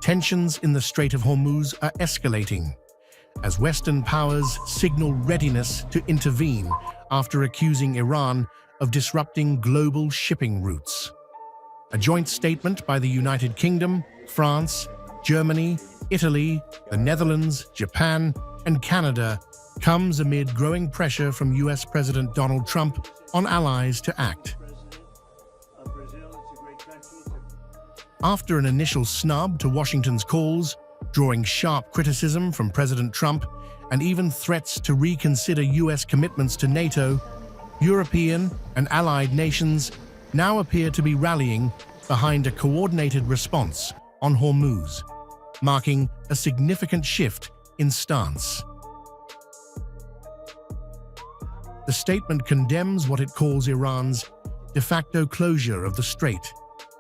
Tensions in the Strait of Hormuz are escalating as Western powers signal readiness to intervene after accusing Iran of disrupting global shipping routes. A joint statement by the United Kingdom, France, Germany, Italy, the Netherlands, Japan, and Canada comes amid growing pressure from US President Donald Trump on allies to act. After an initial snub to Washington's calls, drawing sharp criticism from President Trump and even threats to reconsider US commitments to NATO, European and allied nations now appear to be rallying behind a coordinated response on Hormuz, marking a significant shift in stance. The statement condemns what it calls Iran's de facto closure of the strait,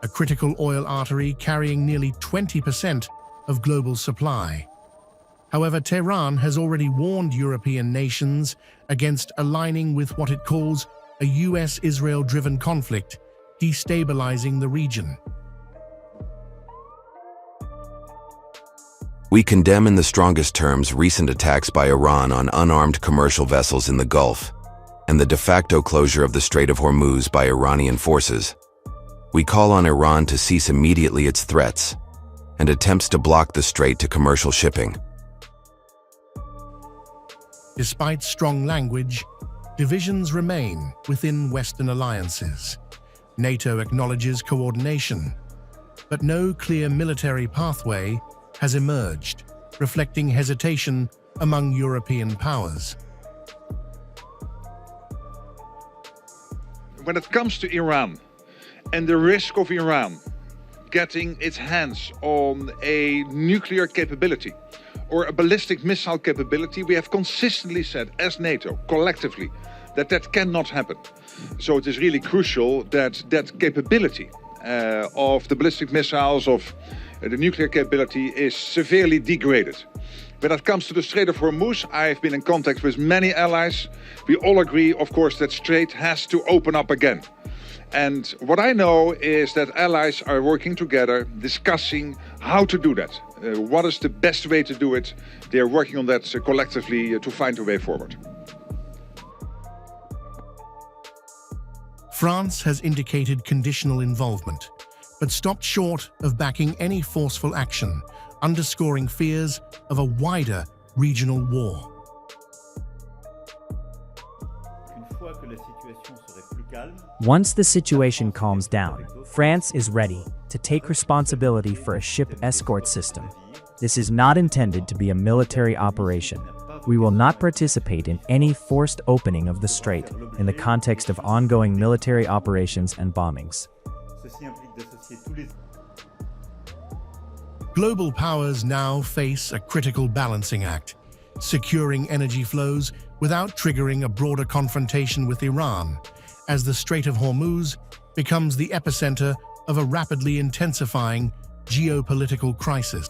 a critical oil artery carrying nearly 20% of global supply. However, Tehran has already warned European nations against aligning with what it calls a US-Israel-driven conflict, destabilizing the region. We condemn in the strongest terms recent attacks by Iran on unarmed commercial vessels in the Gulf and the de facto closure of the Strait of Hormuz by Iranian forces. We call on Iran to cease immediately its threats and attempts to block the strait to commercial shipping. Despite strong language, divisions remain within Western alliances. NATO acknowledges coordination, but no clear military pathway has emerged, reflecting hesitation among European powers. When it comes to Iran and the risk of Iran getting its hands on a nuclear capability or a ballistic missile capability, we have consistently said as NATO, collectively, that that cannot happen. So it is really crucial that that capability of the ballistic missiles, of the nuclear capability is severely degraded. When it comes to the Strait of Hormuz, I've been in contact with many allies. We all agree, of course, that strait has to open up again. And what I know is that allies are working together, discussing how to do that. What is the best way to do it? They are working on that collectively to find a way forward. France has indicated conditional involvement, but stopped short of backing any forceful action, underscoring fears of a wider regional war. Once the situation calms down, France is ready to take responsibility for a ship escort system. This is not intended to be a military operation. We will not participate in any forced opening of the strait in the context of ongoing military operations and bombings. Global powers now face a critical balancing act, securing energy flows without triggering a broader confrontation with Iran, as the Strait of Hormuz becomes the epicenter of a rapidly intensifying geopolitical crisis.